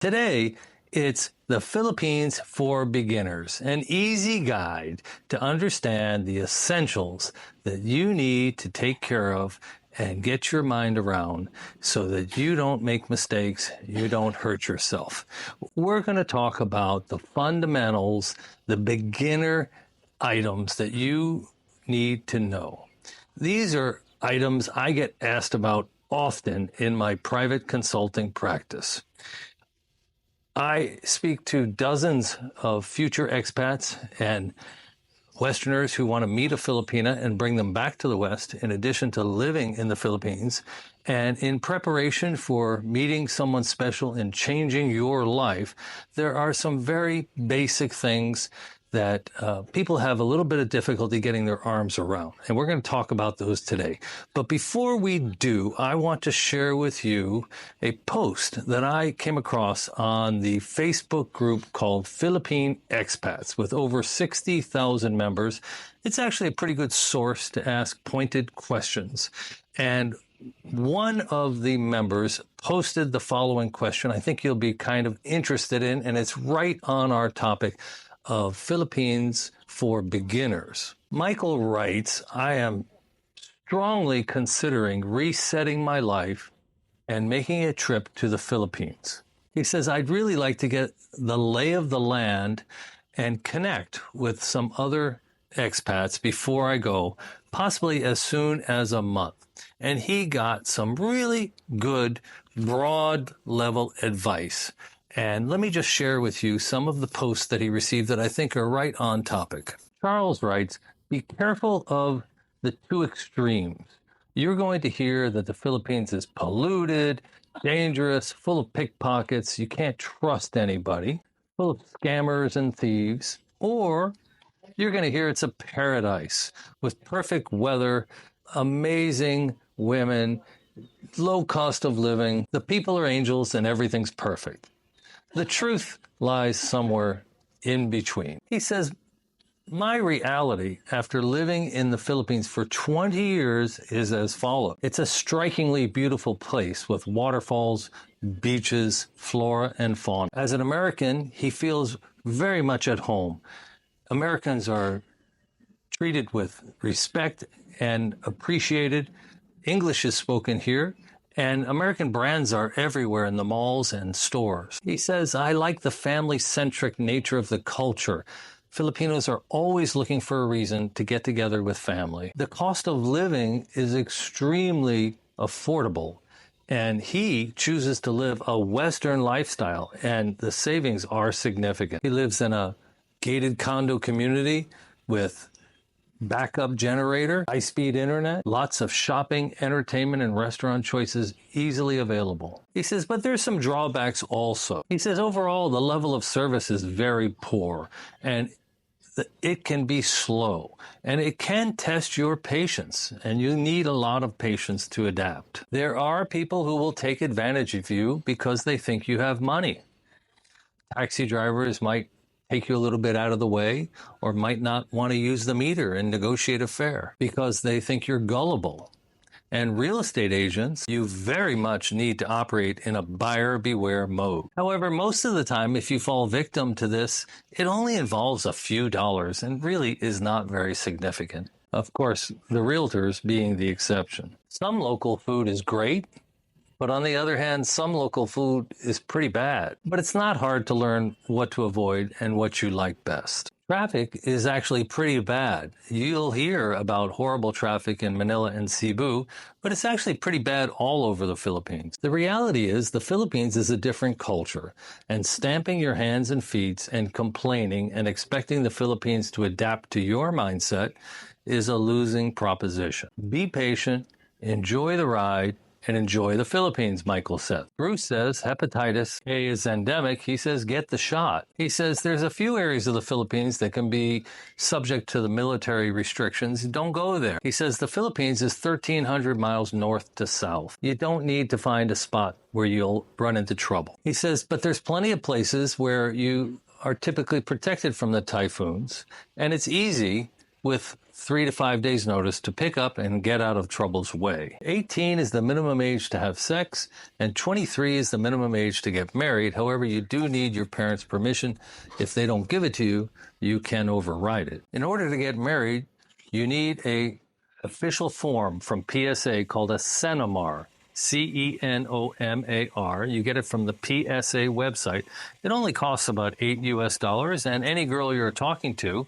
Today, it's the Philippines for Beginners, an easy guide to understand the essentials that you need to take care of and get your mind around so that you don't make mistakes, you don't hurt yourself. We're going to talk about the fundamentals, the beginner items that you need to know. These are items I get asked about often in my private consulting practice. I speak to dozens of future expats and Westerners who want to meet a Filipina and bring them back to the West, in addition to living in the Philippines. And in preparation for meeting someone special and changing your life, there are some very basic things that people have a little bit of difficulty getting their arms around. And we're going to talk about those today. But before we do, I want to share with you a post that I came across on the Facebook group called Philippine Expats with over 60,000 members. It's actually a pretty good source to ask pointed questions. And one of the members posted the following question I think you'll be kind of interested in, and it's right on our topic of Philippines for Beginners. Michael writes, I am strongly considering resetting my life and making a trip to the Philippines. He says, I'd really like to get the lay of the land and connect with some other expats before I go, possibly as soon as a month. And he got some really good, broad level advice. And let me just share with you some of the posts that he received that I think are right on topic. Charles writes, be careful of the two extremes. You're going to hear that the Philippines is polluted, dangerous, full of pickpockets, you can't trust anybody, full of scammers and thieves. Or you're going to hear it's a paradise with perfect weather, amazing women, low cost of living, the people are angels and everything's perfect. The truth lies somewhere in between. He says, my reality after living in the Philippines for 20 years is as follows. It's a strikingly beautiful place with waterfalls, beaches, flora, and fauna. As an American, he feels very much at home. Americans are treated with respect and appreciated. English is spoken here. And American brands are everywhere in the malls and stores. He says, I like the family-centric nature of the culture. Filipinos are always looking for a reason to get together with family. The cost of living is extremely affordable. And he chooses to live a Western lifestyle, and the savings are significant. He lives in a gated condo community with backup generator, high-speed internet, lots of shopping, entertainment, and restaurant choices easily available. He says, but there's some drawbacks also. He says, overall, the level of service is very poor, and it can be slow, and it can test your patience, and you need a lot of patience to adapt. There are people who will take advantage of you because they think you have money. Taxi drivers might take you a little bit out of the way, or might not want to use the meter and negotiate a fare because they think you're gullible. And real estate agents, you very much need to operate in a buyer beware mode. However, most of the time, if you fall victim to this, it only involves a few dollars and really is not very significant. Of course, the realtors being the exception. Some local food is great, but on the other hand, some local food is pretty bad. But it's not hard to learn what to avoid and what you like best. Traffic is actually pretty bad. You'll hear about horrible traffic in Manila and Cebu, but it's actually pretty bad all over the Philippines. The reality is the Philippines is a different culture, and stamping your hands and feet and complaining and expecting the Philippines to adapt to your mindset is a losing proposition. Be patient, enjoy the ride, and enjoy the Philippines, Michael says. Bruce says hepatitis A is endemic. He says get the shot. He says there's a few areas of the Philippines that can be subject to the military restrictions. Don't go there. He says the Philippines is 1,300 miles north to south. You don't need to find a spot where you'll run into trouble. He says, but there's plenty of places where you are typically protected from the typhoons, and it's easy with 3 to 5 days notice to pick up and get out of trouble's way. 18 is the minimum age to have sex, and 23 is the minimum age to get married. However, you do need your parents' permission. If they don't give it to you, you can override it. In order to get married, you need a official form from PSA called a CENOMAR. CENOMAR. You get it from the PSA website. It only costs about $8 US, and any girl you're talking to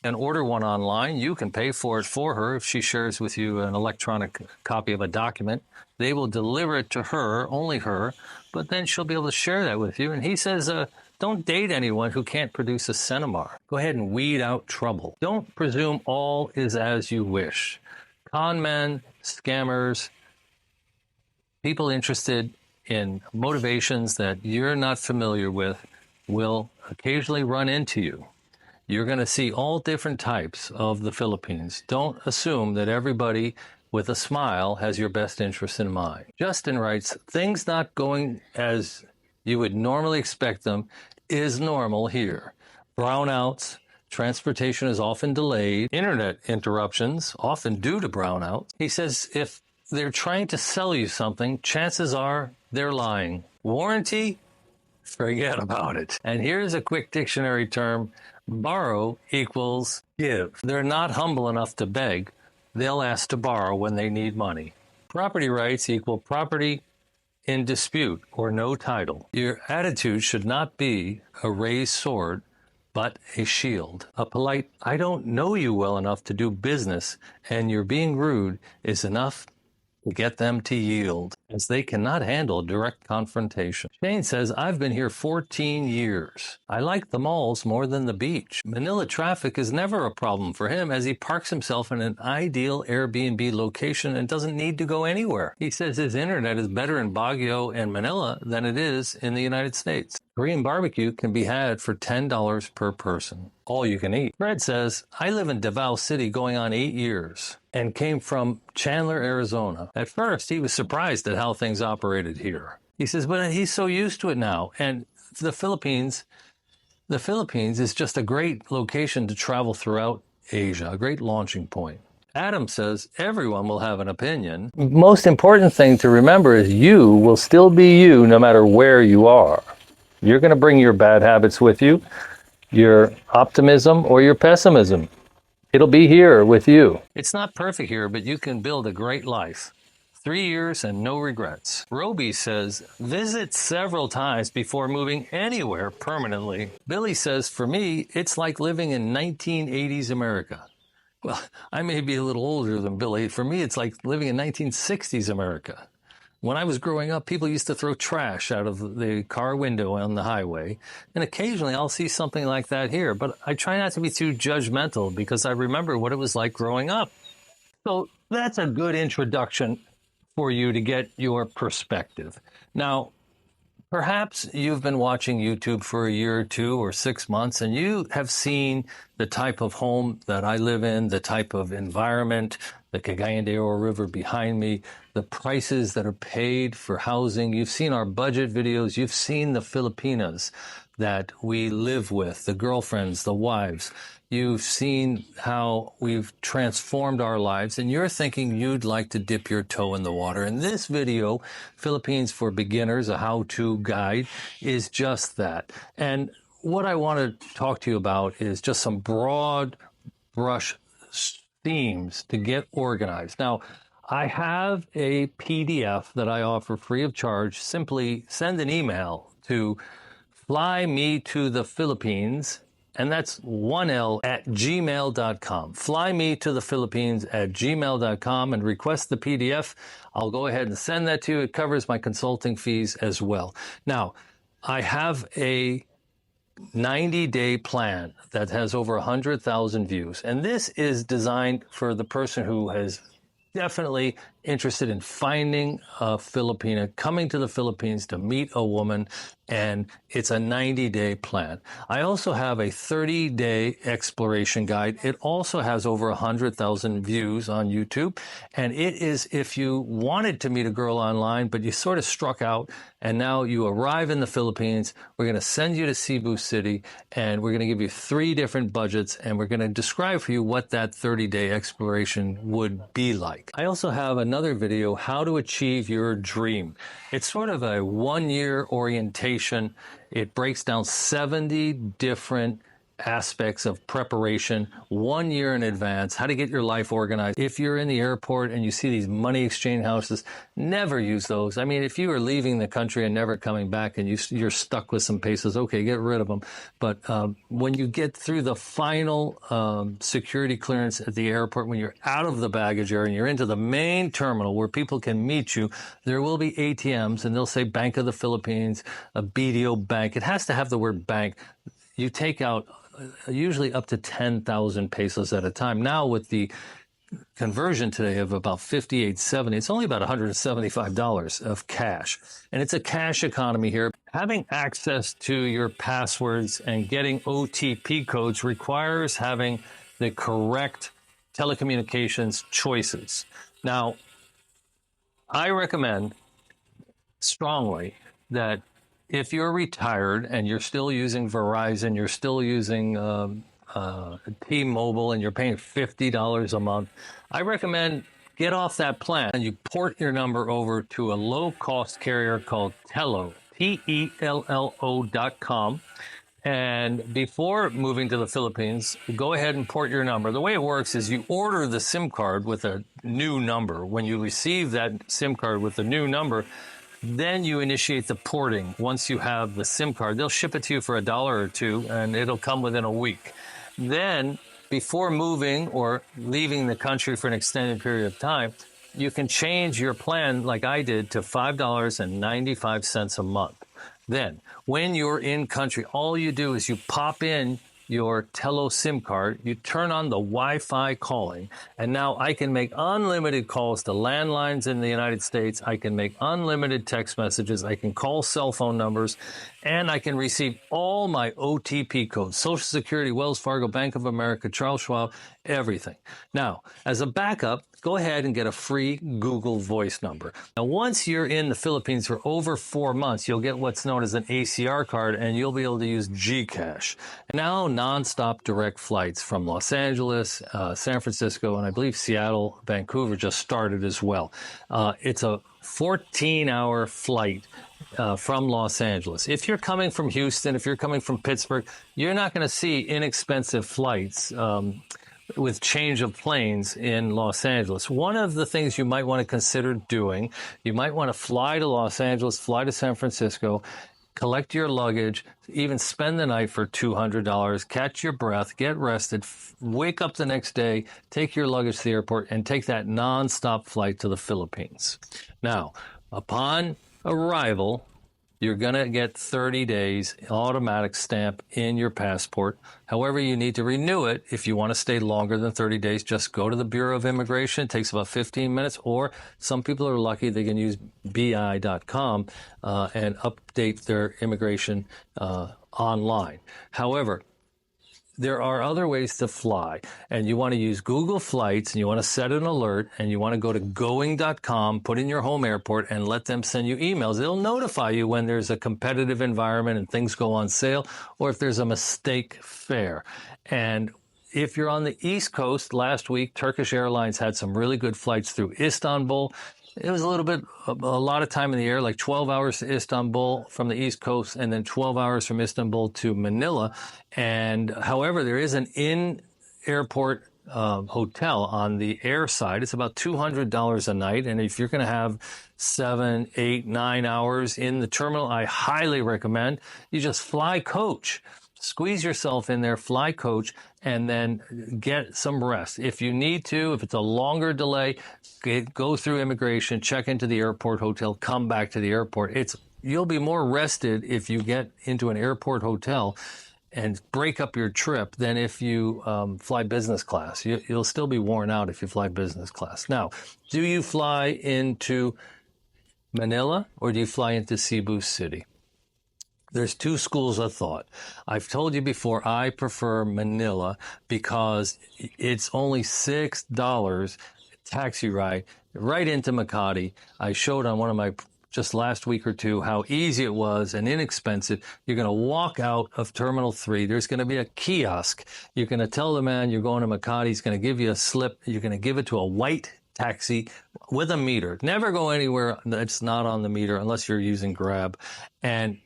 can order one online. You can pay for it for her if she shares with you an electronic copy of a document. They will deliver it to her, only her, but then she'll be able to share that with you. And he says, don't date anyone who can't produce a CENOMAR. Go ahead and weed out trouble. Don't presume all is as you wish. Con men, scammers, people interested in motivations that you're not familiar with will occasionally run into you. You're going to see all different types of the Philippines. Don't assume that everybody with a smile has your best interest in mind. Justin writes, things not going as you would normally expect them is normal here. Brownouts, transportation is often delayed, internet interruptions, often due to brownouts. He says if they're trying to sell you something, chances are they're lying. Warranty? Forget about it. And here's a quick dictionary term. Borrow equals give. They're not humble enough to beg. They'll ask to borrow when they need money. Property rights equal property in dispute or no title. Your attitude should not be a raised sword, but a shield. A polite, I don't know you well enough to do business, and you're being rude is enough to get them to yield, as they cannot handle direct confrontation. Shane says, I've been here 14 years. I like the malls more than the beach. Manila traffic is never a problem for him, as he parks himself in an ideal Airbnb location and doesn't need to go anywhere. He says his internet is better in Baguio and Manila than it is in the United States. Korean barbecue can be had for $10 per person. All you can eat. Fred says, I live in Davao City going on 8 years and came from Chandler, Arizona. At first, he was surprised at how things operated here. He says, but he's so used to it now. And the Philippines is just a great location to travel throughout Asia, a great launching point. Adam says, everyone will have an opinion. Most important thing to remember is you will still be you no matter where you are. You're going to bring your bad habits with you, your optimism or your pessimism. It'll be here with you. It's not perfect here, but you can build a great life. 3 years and no regrets. Roby says, visit several times before moving anywhere permanently. Billy says, for me, it's like living in 1980s America. Well, I may be a little older than Billy. For me, it's like living in 1960s America. When I was growing up, people used to throw trash out of the car window on the highway, and occasionally I'll see something like that here, but I try not to be too judgmental because I remember what it was like growing up. So that's a good introduction for you to get your perspective. Now, perhaps you've been watching YouTube for a year or 2 or 6 months, and you have seen the type of home that I live in, the type of environment, the Cagayan de Oro River behind me, the prices that are paid for housing. You've seen our budget videos. You've seen the Filipinas that we live with, the girlfriends, the wives. You've seen how we've transformed our lives, and you're thinking you'd like to dip your toe in the water. And this video, Philippines for Beginners, a how-to guide, is just that. And what I want to talk to you about is just some broad brush themes to get organized. Now, I have a PDF that I offer free of charge. Simply send an email to flymetothephilippines, and that's 1L at gmail.com. flymetothephilippines@gmail.com and request the PDF. I'll go ahead and send that to you. It covers my consulting fees as well. Now, I have a 90-day plan that has over 100,000 views. And this is designed for the person who has definitely interested in finding a Filipina, coming to the Philippines to meet a woman, and it's a 90-day plan. I also have a 30-day exploration guide. It also has over 100,000 views on YouTube, and it is if you wanted to meet a girl online, but you sort of struck out, and now you arrive in the Philippines. We're going to send you to Cebu City, and we're going to give you 3 different budgets, and we're going to describe for you what that 30-day exploration would be like. I also have another video, how to achieve your dream. It's sort of a 1-year orientation. It breaks down 70 different aspects of preparation 1 year in advance, how to get your life organized. If you're in the airport and you see these money exchange houses, never use those. I mean, if you are leaving the country and never coming back and you're stuck with some pesos, okay, get rid of them. But when you get through the final security clearance at the airport, when you're out of the baggage area and you're into the main terminal where people can meet you, there will be ATMs and they'll say Bank of the Philippines, a BDO bank. It has to have the word bank. You take out usually up to 10,000 pesos at a time. Now with the conversion today of about 58.70, it's only about $175 of cash. And it's a cash economy here. Having access to your passwords and getting OTP codes requires having the correct telecommunications choices. Now, I recommend strongly that if you're retired and you're still using Verizon, you're still using T-Mobile, and you're paying $50 a month, I recommend get off that plan and you port your number over to a low-cost carrier called Tello, Tello.com. And before moving to the Philippines, go ahead and port your number. The way it works is you order the SIM card with a new number. When you receive that SIM card with a new number, then you initiate the porting. Once you have the SIM card, they'll ship it to you for $1 or $2, and it'll come within a week. Then, before moving or leaving the country for an extended period of time, you can change your plan, like I did, to $5.95 a month. Then, when you're in country, all you do is you pop in your Tello SIM card, you turn on the Wi-Fi calling, and now I can make unlimited calls to landlines in the United States. I can make unlimited text messages. I can call cell phone numbers, and I can receive all my OTP codes, Social Security, Wells Fargo, Bank of America, Charles Schwab, everything. Now, as a backup, go ahead and get a free Google Voice number. Now, once you're in the Philippines for over 4 months, you'll get what's known as an ACR card, and you'll be able to use GCash. And now, nonstop direct flights from Los Angeles, San Francisco, and I believe Seattle, Vancouver just started as well. It's a 14-hour flight from Los Angeles. If you're coming from Houston, if you're coming from Pittsburgh, you're not going to see inexpensive flights with change of planes in Los Angeles. One of the things you might want to consider doing, you might want to fly to Los Angeles, fly to San Francisco, collect your luggage, even spend the night for $200, catch your breath, get rested, wake up the next day, take your luggage to the airport, and take that nonstop flight to the Philippines. Now, upon arrival, you're going to get 30 days automatic stamp in your passport. However, you need to renew it. If you want to stay longer than 30 days, just go to the Bureau of Immigration. It takes about 15 minutes, or some people are lucky they can use bi.com and update their immigration online. However, there are other ways to fly, and you want to use Google Flights, and you want to set an alert, and you want to go to going.com, put in your home airport, and let them send you emails. They'll notify you when there's a competitive environment and things go on sale, or if there's a mistake fare. And if you're on the East Coast, last week, Turkish Airlines had some really good flights through Istanbul. It was a lot of time in the air, like 12 hours to Istanbul from the East Coast, and then 12 hours from Istanbul to Manila. And however, there is an in-airport hotel on the air side. It's about $200 a night. And if you're going to have 7, 8, 9 hours in the terminal, I highly recommend you just fly coach. Squeeze yourself in there, fly coach, and then get some rest. If you need to, if it's a longer delay, go through immigration, check into the airport hotel, come back to the airport. You'll be more rested if you get into an airport hotel and break up your trip than if you fly business class. You'll still be worn out if you fly business class. Now, do you fly into Manila or do you fly into Cebu City? There's two schools of thought. I've told you before, I prefer Manila because it's only $6 taxi ride right into Makati. I showed on one of my just last week or two how easy it was and inexpensive. You're going to walk out of Terminal 3. There's going to be a kiosk. You're going to tell the man you're going to Makati. He's going to give you a slip. You're going to give it to a white taxi with a meter. Never go anywhere that's not on the meter unless you're using Grab. And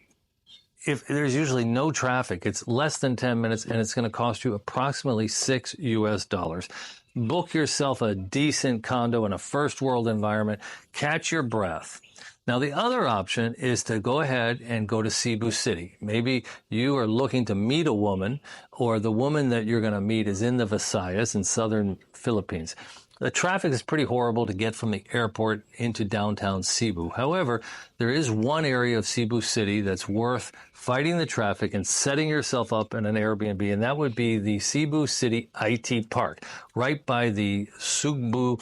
if there's usually no traffic, it's less than 10 minutes and it's going to cost you approximately $6. Book yourself a decent condo in a first world environment. Catch your breath. Now, the other option is to go ahead and go to Cebu City. Maybe you are looking to meet a woman, or the woman that you're going to meet is in the Visayas in southern Philippines. The traffic is pretty horrible to get from the airport into downtown Cebu. However, there is one area of Cebu City that's worth fighting the traffic and setting yourself up in an Airbnb, and that would be the Cebu City IT Park, right by the Cebu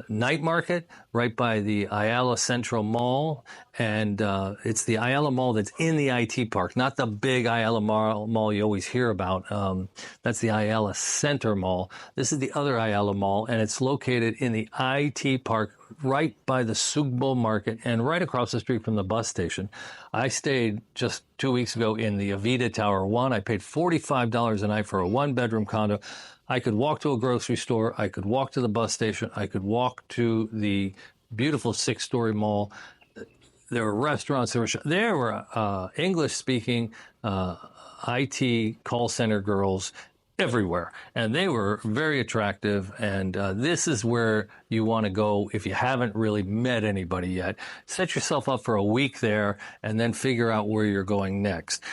night market, right by the Ayala Central Mall, and it's the Ayala Mall that's in the IT Park, not the big Ayala Mall you always hear about. That's the Ayala Center Mall. This is the other Ayala Mall, and it's located in the IT Park, right by the Cebu Market and right across the street from the bus station. I stayed just 2 weeks ago in the Avida Tower 1. I paid $45 a night for a one-bedroom condo. I could walk to a grocery store. I could walk to the bus station. I could walk to the beautiful 6-story mall. There were restaurants. There were English-speaking IT call center girls everywhere, and they were very attractive. And this is where you want to go if you haven't really met anybody yet. Set yourself up for a week there and then figure out where you're going next.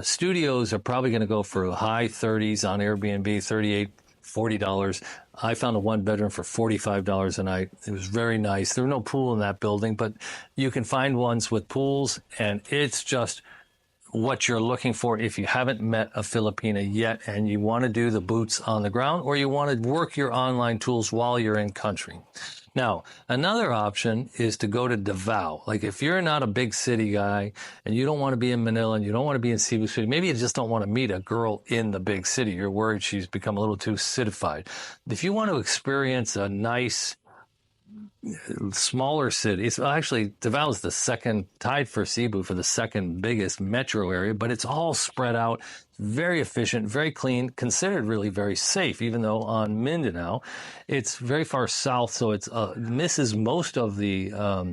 Studios are probably going to go for high 30s on Airbnb, 38, $40. I found a one bedroom for $45 a night. It was very nice. There was no pool in that building, but you can find ones with pools, and it's just what you're looking for if you haven't met a Filipina yet and you want to do the boots on the ground, or you want to work your online tools while you're in country. Now, another option is to go to Davao. Like if you're not a big city guy and you don't want to be in Manila and you don't want to be in Cebu City, maybe you just don't want to meet a girl in the big city. You're worried she's become a little too citified. If you want to experience a nice, smaller cities. Actually, Davao is the second, tied for Cebu for the second biggest metro area, but it's all spread out, very efficient, very clean, considered really very safe, even though on Mindanao, it's very far south, so it misses most of the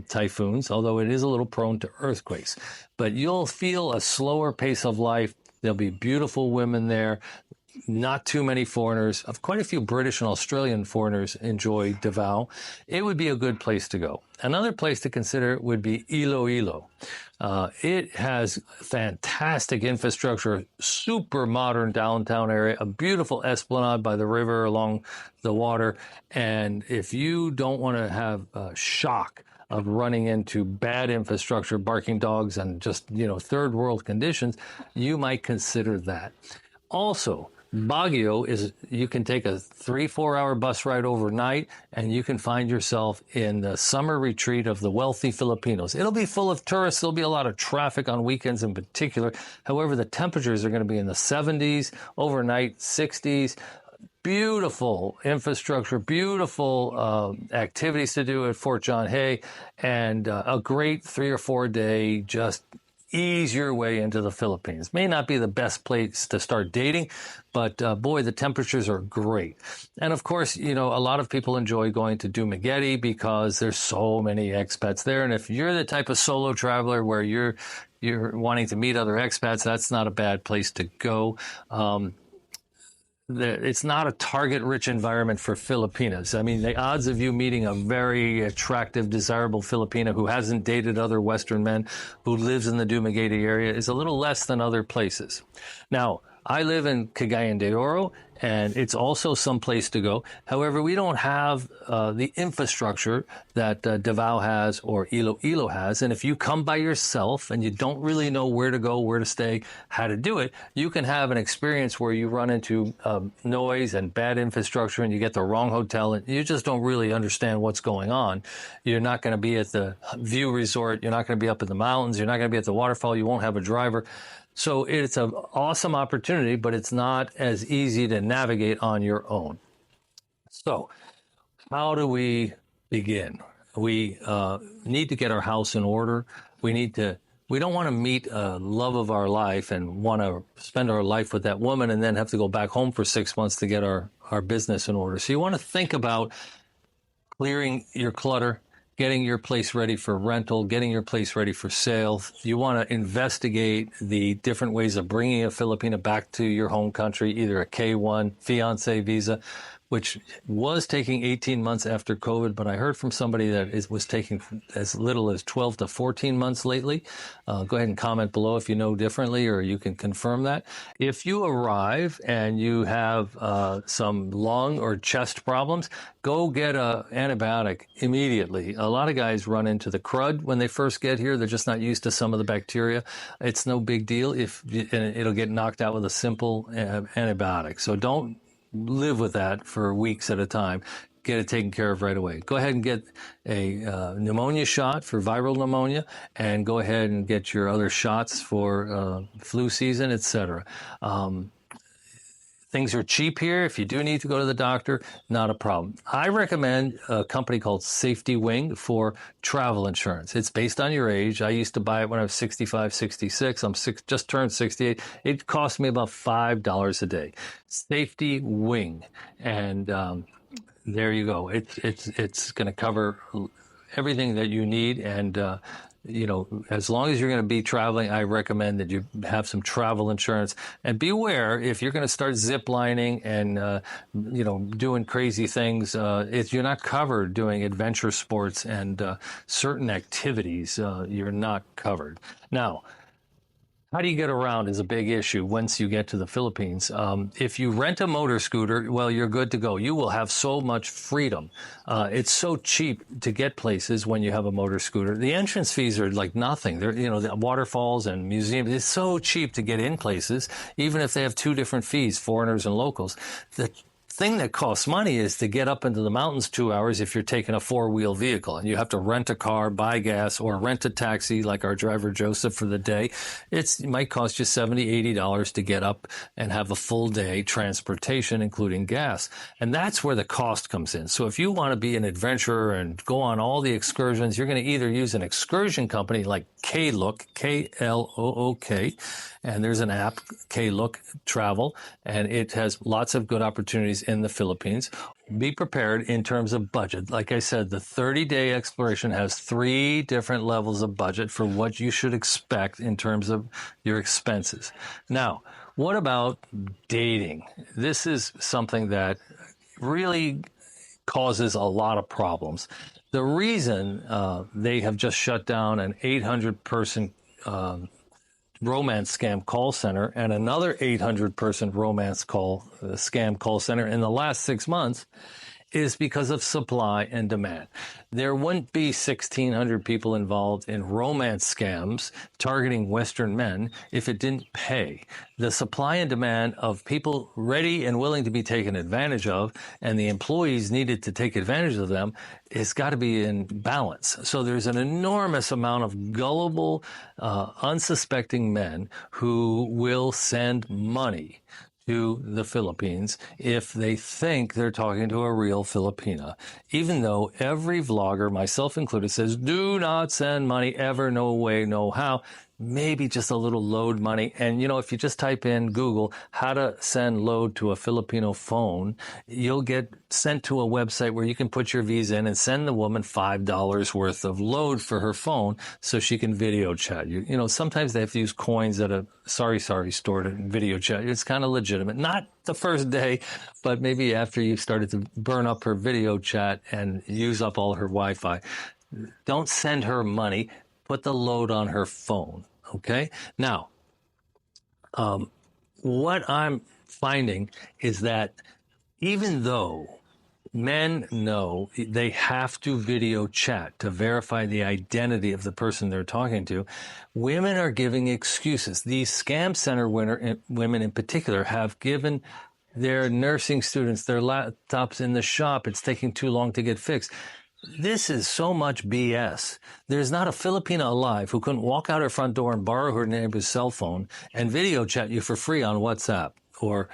typhoons, although it is a little prone to earthquakes. But you'll feel a slower pace of life. There'll be beautiful women there. Not too many foreigners. Quite a few British and Australian foreigners enjoy Davao. It would be a good place to go. Another place to consider would be Iloilo. It has fantastic infrastructure, super modern downtown area, a beautiful esplanade by the river along the water. And if you don't want to have a shock of running into bad infrastructure, barking dogs, and just, third world conditions, you might consider that. Also, Baguio you can take a 3-4 hour bus ride overnight and you can find yourself in the summer retreat of the wealthy Filipinos. It'll be full of tourists. There'll be a lot of traffic on weekends in particular. However, the temperatures are going to be in the 70s, overnight 60s. Beautiful infrastructure, beautiful activities to do at Fort John Hay, and a great 3 or 4 day just ease your way into the Philippines. May not be the best place to start dating, but boy, the temperatures are great. And of course, a lot of people enjoy going to Dumaguete because there's so many expats there. And if you're the type of solo traveler where you're wanting to meet other expats, that's not a bad place to go. It's not a target-rich environment for Filipinas. I mean, the odds of you meeting a very attractive, desirable Filipina who hasn't dated other Western men, who lives in the Dumaguete area, is a little less than other places. Now, I live in Cagayan de Oro, and it's also some place to go. However, we don't have the infrastructure that Davao has or Iloilo has. And if you come by yourself and you don't really know where to go, where to stay, how to do it, you can have an experience where you run into noise and bad infrastructure and you get the wrong hotel and you just don't really understand what's going on. You're not going to be at the view resort. You're not going to be up in the mountains. You're not going to be at the waterfall. You won't have a driver. So it's an awesome opportunity, but it's not as easy to navigate on your own. So how do we begin? We need to get our house in order. We don't want to meet a love of our life and want to spend our life with that woman and then have to go back home for 6 months to get our business in order. So you want to think about clearing your clutter, getting your place ready for rental, getting your place ready for sale. You want to investigate the different ways of bringing a Filipina back to your home country, either a K-1, fiancé visa, which was taking 18 months after COVID, but I heard from somebody that it was taking as little as 12 to 14 months lately. Go ahead and comment below if you know differently, or you can confirm that. If you arrive and you have some lung or chest problems, go get an antibiotic immediately. A lot of guys run into the crud when they first get here. They're just not used to some of the bacteria. It's no big deal and it'll get knocked out with a simple antibiotic. So don't live with that for weeks at a time. Get it taken care of right away. Go ahead and get a pneumonia shot for viral pneumonia, and go ahead and get your other shots for flu season, etc. Things are cheap here. If you do need to go to the doctor, not a problem. I recommend a company called Safety Wing for travel insurance. It's based on your age. I used to buy it when I was 65, 66. Just turned 68. It cost me about $5 a day. Safety Wing. And there you go. It's going to cover everything that you need. And as long as you're going to be traveling, I recommend that you have some travel insurance. And beware, if you're going to start zip lining and, doing crazy things, if you're not covered doing adventure sports and certain activities, you're not covered. Now, how do you get around is a big issue once you get to the Philippines. If you rent a motor scooter, well, you're good to go. You will have so much freedom. It's so cheap to get places when you have a motor scooter. The entrance fees are like nothing. They're, the waterfalls and museums. It's so cheap to get in places, even if they have two different fees, foreigners and locals. The thing that costs money is to get up into the mountains 2 hours if you're taking a four-wheel vehicle and you have to rent a car, buy gas, or rent a taxi like our driver Joseph for the day. It might cost you $70, $80 to get up and have a full day transportation, including gas. And that's where the cost comes in. So if you want to be an adventurer and go on all the excursions, you're going to either use an excursion company like Klook, Klook, and there's an app, Klook Travel, and it has lots of good opportunities in the Philippines. Be prepared in terms of budget. Like I said, the 30-day exploration has 3 different levels of budget for what you should expect in terms of your expenses. Now, what about dating? This is something that really causes a lot of problems. The reason they have just shut down an 800-person romance scam call center and another 800-person romance scam call center in the last 6 months is because of supply and demand. There wouldn't be 1,600 people involved in romance scams targeting Western men if it didn't pay. The supply and demand of people ready and willing to be taken advantage of, and the employees needed to take advantage of them, has got to be in balance. So there's an enormous amount of gullible, unsuspecting men who will send money to the Philippines if they think they're talking to a real Filipina, even though every vlogger, myself included, says, do not send money ever, no way, no how. Maybe just a little load money. And, if you just type in Google how to send load to a Filipino phone, you'll get sent to a website where you can put your Visa in and send the woman $5 worth of load for her phone so she can video chat you. Sometimes they have to use coins at a sorry store to video chat. It's kind of legitimate. Not the first day, but maybe after you've started to burn up her video chat and use up all her Wi-Fi. Don't send her money. Put the load on her phone. Okay. Now, what I'm finding is that even though men know they have to video chat to verify the identity of the person they're talking to, women are giving excuses. These scam center women in particular have given their nursing students their laptops in the shop. It's taking too long to get fixed. This is so much BS. There's not a Filipina alive who couldn't walk out her front door and borrow her neighbor's cell phone and video chat you for free on WhatsApp or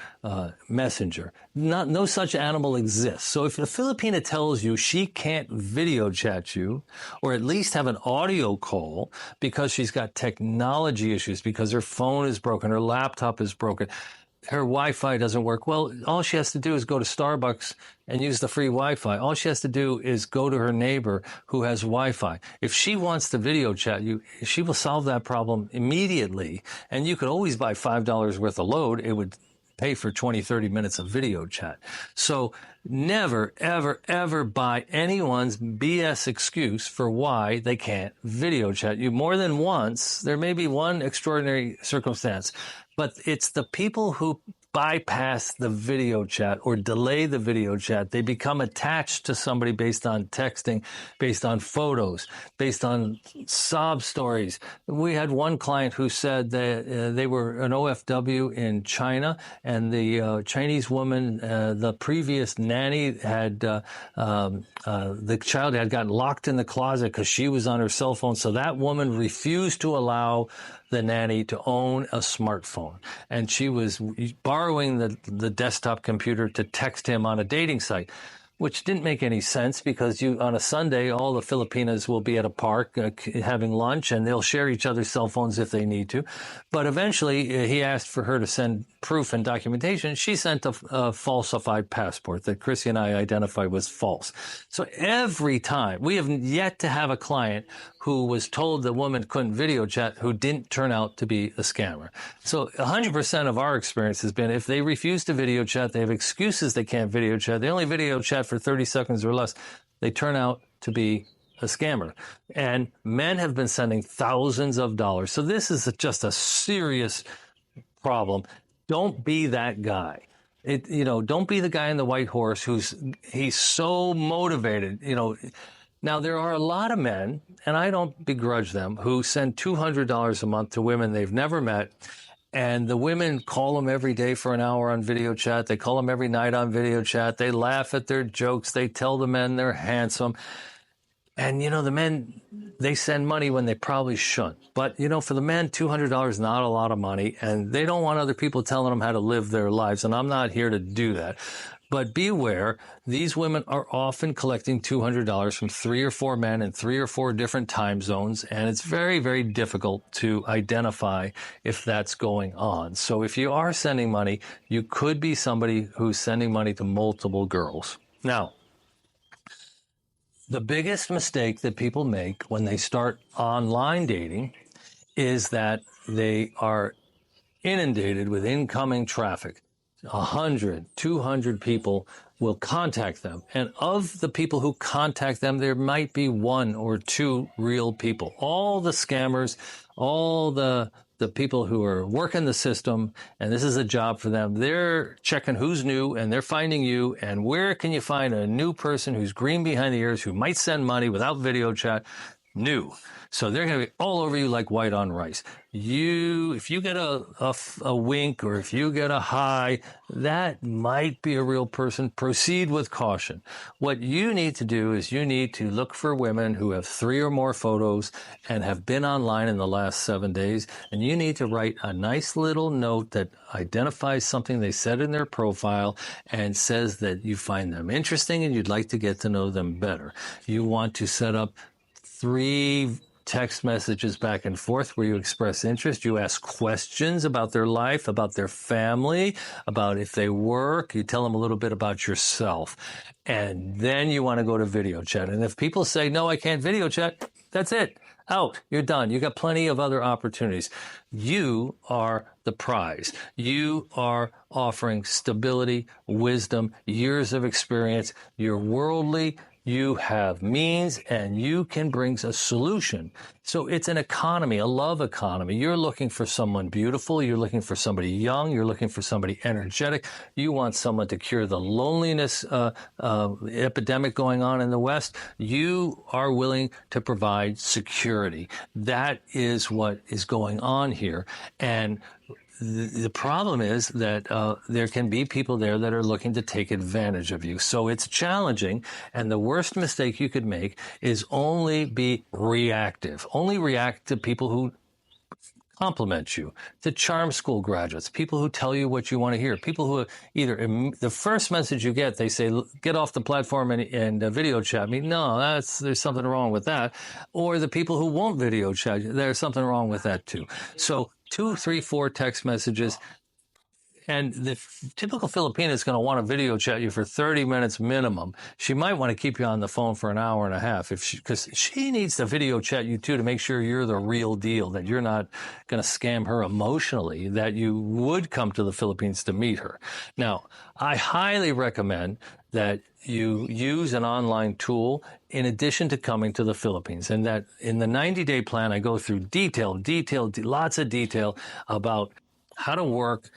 Messenger. No such animal exists. So if a Filipina tells you she can't video chat you, or at least have an audio call because she's got technology issues, because her phone is broken, her laptop is broken, her Wi-Fi doesn't work. Well, all she has to do is go to Starbucks and use the free Wi-Fi. All she has to do is go to her neighbor who has Wi-Fi. If she wants to video chat you, she will solve that problem immediately. And you could always buy $5 worth of load. It would pay for 20, 30 minutes of video chat. So never, ever, ever buy anyone's BS excuse for why they can't video chat you more than once. There may be one extraordinary circumstance, but it's the people who bypass the video chat or delay the video chat. They become attached to somebody based on texting, based on photos, based on sob stories. We had one client who said that they were an OFW in China, and the Chinese woman, the previous nanny, had the child had gotten locked in the closet because she was on her cell phone. So that woman refused to allow the nanny to own a smartphone, and she was borrowing the desktop computer to text him on a dating site, which didn't make any sense because on a Sunday, all the Filipinas will be at a park having lunch, and they'll share each other's cell phones if they need to. But eventually, he asked for her to send proof and documentation. She sent a falsified passport that Chrissy and I identified was false. So every time, we have yet to have a client who was told the woman couldn't video chat who didn't turn out to be a scammer. So 100% of our experience has been if they refuse to video chat, they have excuses they can't video chat, they only video chat for 30 seconds or less, they turn out to be a scammer. And men have been sending thousands of dollars. So this is just a serious problem. Don't be that guy. Don't be the guy in the white horse he's so motivated. Now, there are a lot of men, and I don't begrudge them, who send $200 a month to women they've never met, and the women call them every day for an hour on video chat. They call them every night on video chat. They laugh at their jokes. They tell the men they're handsome. And, the men, they send money when they probably shouldn't. But, for the men, $200 is not a lot of money, and they don't want other people telling them how to live their lives, and I'm not here to do that. But beware, these women are often collecting $200 from 3 or 4 men in 3 or 4 different time zones, and it's very, very difficult to identify if that's going on. So if you are sending money, you could be somebody who's sending money to multiple girls. Now, the biggest mistake that people make when they start online dating is that they are inundated with incoming traffic. 100, 200 people will contact them. And of the people who contact them, there might be 1 or 2 real people. All the scammers, all the people who are working the system, and this is a job for them, they're checking who's new, and they're finding you, and where can you find a new person who's green behind the ears, who might send money without video chat? New. So they're going to be all over you like white on rice. If you get a wink, or if you get a hi, that might be a real person. Proceed with caution. What you need to do is you need to look for women who have 3 or more photos and have been online in the last 7 days. And you need to write a nice little note that identifies something they said in their profile and says that you find them interesting and you'd like to get to know them better. You want to set up 3 text messages back and forth where you express interest. You ask questions about their life, about their family, about if they work. You tell them a little bit about yourself. And then you want to go to video chat. And if people say, no, I can't video chat, that's it. Out. You're done. You got plenty of other opportunities. You are the prize. You are offering stability, wisdom, years of experience. You're worldly. You have means, and you can bring a solution So it's an economy, a love economy. You're looking for someone beautiful. You're looking for somebody young. You're looking for somebody energetic. You want someone to cure the loneliness epidemic going on in the West. You are willing to provide security. That is what is going on here. And the problem is that there can be people there that are looking to take advantage of you. So it's challenging. And the worst mistake you could make is only be reactive. Only react to people who compliment you, to charm school graduates, people who tell you what you want to hear, people who either the first message you get, they say, get off the platform and video chat me. No, there's something wrong with that. Or the people who won't video chat you, there's something wrong with that too. So 2, 3, 4 text messages. And the typical Filipina is going to want to video chat you for 30 minutes minimum. She might want to keep you on the phone for an hour and a half because she needs to video chat you too to make sure you're the real deal, that you're not going to scam her emotionally, that you would come to the Philippines to meet her. Now, I highly recommend that you use an online tool in addition to coming to the Philippines. And that in the 90-day plan, I go through lots of detail about how to work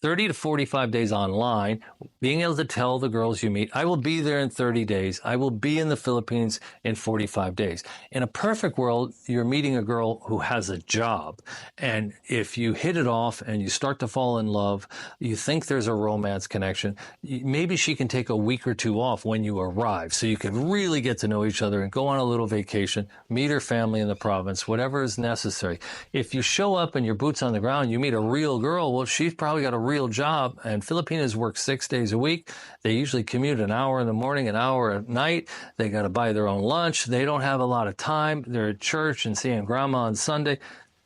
30 to 45 days online, being able to tell the girls you meet, I will be there in 30 days. I will be in the Philippines in 45 days. In a perfect world, you're meeting a girl who has a job. And if you hit it off and you start to fall in love, you think there's a romance connection, maybe she can take a week or two off when you arrive so you can really get to know each other and go on a little vacation, meet her family in the province, whatever is necessary. If you show up and your boots on the ground, you meet a real girl, well, she's probably got a real job, and Filipinas work 6 days a week. They usually commute an hour in the morning, an hour at night. They got to buy their own lunch. They don't have a lot of time. They're at church and seeing grandma on Sunday.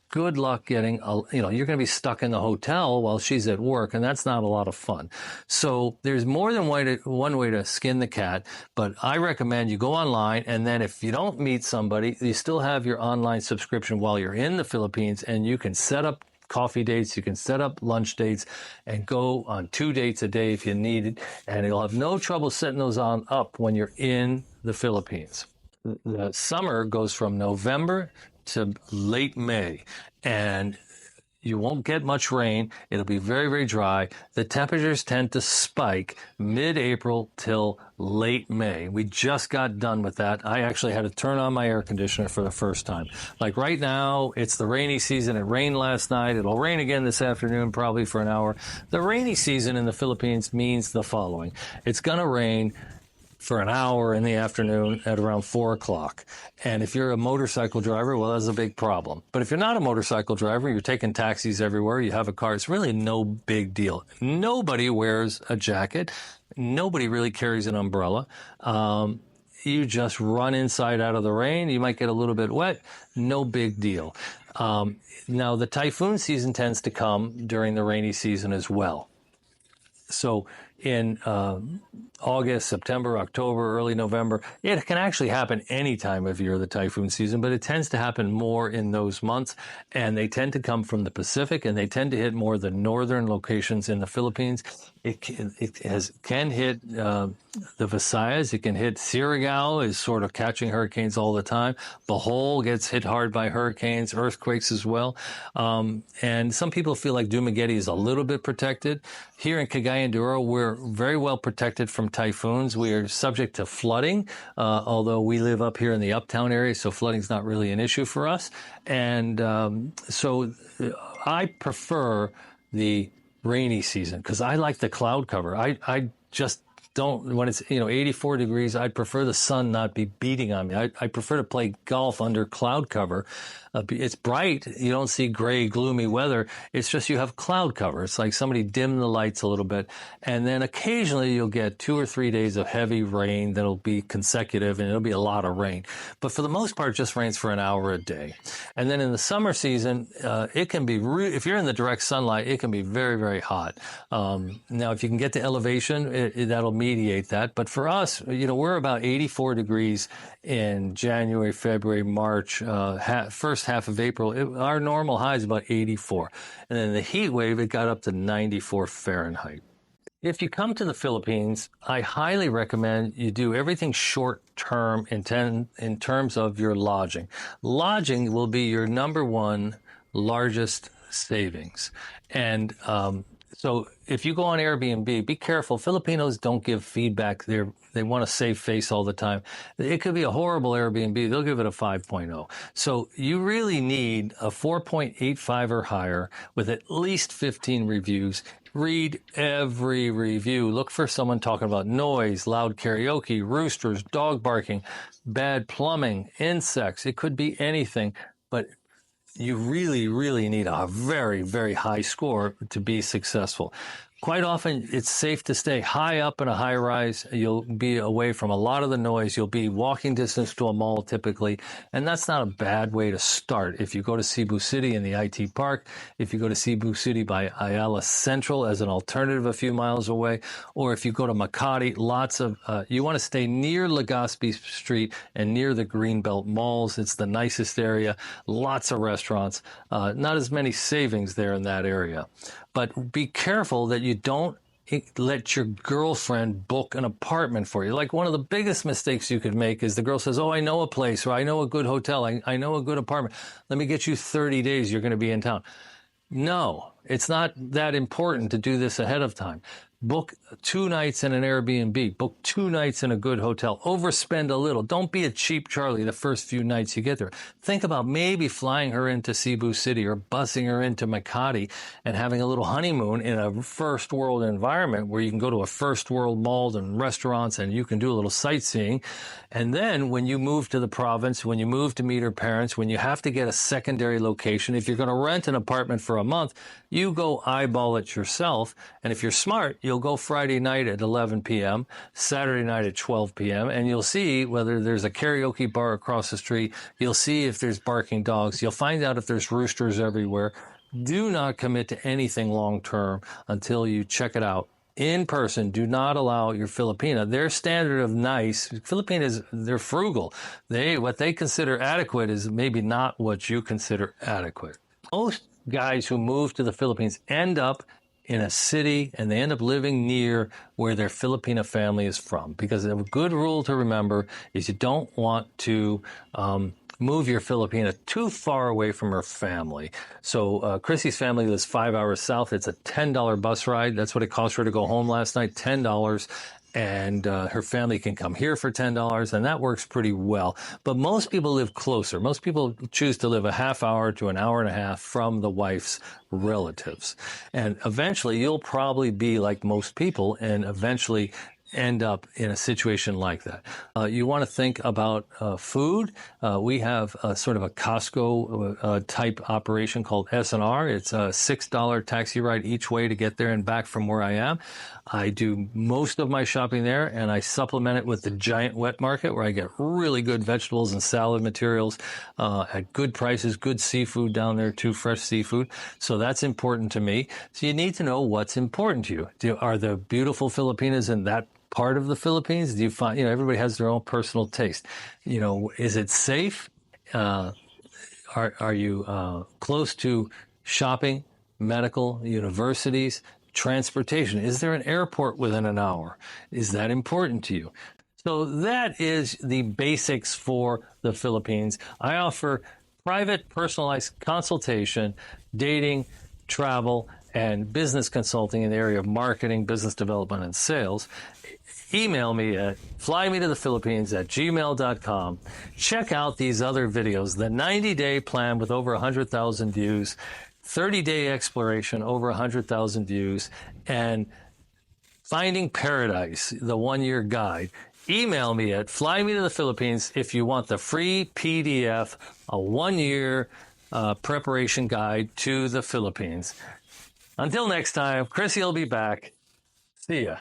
Good luck getting, you're going to be stuck in the hotel while she's at work, and that's not a lot of fun. So there's more than one way to skin the cat, but I recommend you go online, and then if you don't meet somebody, you still have your online subscription while you're in the Philippines, and you can set up coffee dates, you can set up lunch dates and go on 2 dates a day if you need it, and you'll have no trouble setting those up when you're in the Philippines. The summer goes from November to late May, and you won't get much rain. It'll be very, very dry. The temperatures tend to spike mid-April till late May. We just got done with that. I actually had to turn on my air conditioner for the first time. Like right now, it's the rainy season. It rained last night. It'll rain again this afternoon, probably for an hour. The rainy season in the Philippines means the following. It's going to rain for an hour in the afternoon at around 4 o'clock. And if you're a motorcycle driver, well, that's a big problem. But if you're not a motorcycle driver, you're taking taxis everywhere, you have a car, it's really no big deal. Nobody wears a jacket. Nobody really carries an umbrella. You just run inside out of the rain. You might get a little bit wet. No big deal. Now, the typhoon season tends to come during the rainy season as well. So in August, September, October, early November, it can actually happen any time of year, the typhoon season, but it tends to happen more in those months, and they tend to come from the Pacific, and they tend to hit more the northern locations in the Philippines. It can hit the Visayas. It can hit Surigao, is sort of catching hurricanes all the time. Bohol gets hit hard by hurricanes, earthquakes as well. And some people feel like Dumaguete is a little bit protected. Here in Cagayan de Oro, we're very well protected from typhoons. We are subject to flooding, although we live up here in the uptown area, so flooding's not really an issue for us. And so I prefer the rainy season because I like the cloud cover. I just don't, when it's 84 degrees, I'd prefer the sun not be beating on me. I prefer to play golf under cloud cover. It's bright. You don't see gray, gloomy weather. It's just you have cloud cover. It's like somebody dimmed the lights a little bit. And then occasionally you'll get 2 or 3 days of heavy rain that'll be consecutive, and it'll be a lot of rain. But for the most part, it just rains for an hour a day. And then in the summer season, it can be, if you're in the direct sunlight, it can be very, very hot. Now, if you can get to elevation, that'll mediate that. But for us, we're about 84 degrees in January, February, March, first half of April. Our normal high is about 84. And then the heat wave, it got up to 94 Fahrenheit. If you come to the Philippines, I highly recommend you do everything short term in terms of your lodging. Lodging will be your number one largest savings. And so if you go on Airbnb, be careful. Filipinos don't give feedback. They want to save face all the time. It could be a horrible Airbnb. They'll give it a 5.0. So you really need a 4.85 or higher with at least 15 reviews. Read every review. Look for someone talking about noise, loud karaoke, roosters, dog barking, bad plumbing, insects. It could be anything, but you really, really need a very, very high score to be successful. Quite often, it's safe to stay high up in a high rise. You'll be away from a lot of the noise. You'll be walking distance to a mall typically, and that's not a bad way to start. If you go to Cebu City in the IT Park, if you go to Cebu City by Ayala Central as an alternative a few miles away, or if you go to Makati, you want to stay near Legazpi Street and near the Greenbelt malls. It's the nicest area, lots of restaurants, not as many savings there in that area. But be careful that you don't let your girlfriend book an apartment for you. Like one of the biggest mistakes you could make is the girl says, oh, I know a place, or I know a good hotel, I know a good apartment. Let me get you 30 days, you're going to be in town. No, it's not that important to do this ahead of time. Book 2 nights in an Airbnb. Book 2 nights in a good hotel. Overspend a little. Don't be a cheap Charlie the first few nights you get there. Think about maybe flying her into Cebu City or busing her into Makati and having a little honeymoon in a first world environment where you can go to a first world mall and restaurants and you can do a little sightseeing. And then when you move to the province, when you move to meet her parents, when you have to get a secondary location, if you're going to rent an apartment for a month, you go eyeball it yourself. And if you're smart, you'll go Friday night at 11 p.m., Saturday night at 12 p.m., and you'll see whether there's a karaoke bar across the street. You'll see if there's barking dogs. You'll find out if there's roosters everywhere. Do not commit to anything long term until you check it out in person. Do not allow your Filipina. Their standard of nice, Filipinas, they're frugal. What they consider adequate is maybe not what you consider adequate. Most guys who move to the Philippines end up in a city and they end up living near where their Filipina family is from, because a good rule to remember is you don't want to move your Filipina too far away from her family. So Chrissy's family lives 5 hours south. It's a $10 bus ride. That's what it cost her to go home last night, $10. And her family can come here for $10, and that works pretty well. But most people live closer. Most people choose to live a half hour to an hour and a half from the wife's relatives. And eventually, you'll probably be like most people and eventually end up in a situation like that. You want to think about food. We have sort of a Costco type operation called S&R. It's a $6 taxi ride each way to get there and back from where I am. I do most of my shopping there, and I supplement it with the giant wet market where I get really good vegetables and salad materials at good prices, good seafood down there too, fresh seafood. So that's important to me. So you need to know what's important to you. Are the beautiful Filipinas in that part of the Philippines? Do you find, everybody has their own personal taste. Is it safe? Are you close to shopping, medical, universities, transportation? Is there an airport within an hour? Is that important to you? So that is the basics for the Philippines. I offer private, personalized consultation, dating, travel, and business consulting in the area of marketing, business development, and sales. Email me at flymetothephilippines@gmail.com. Check out these other videos, the 90-day plan with over 100,000 views, 30-day exploration, over 100,000 views, and Finding Paradise, the one-year guide. Email me at flymetothephilippines if you want the free PDF, a one-year preparation guide to the Philippines. Until next time, Chrissy will be back. See ya.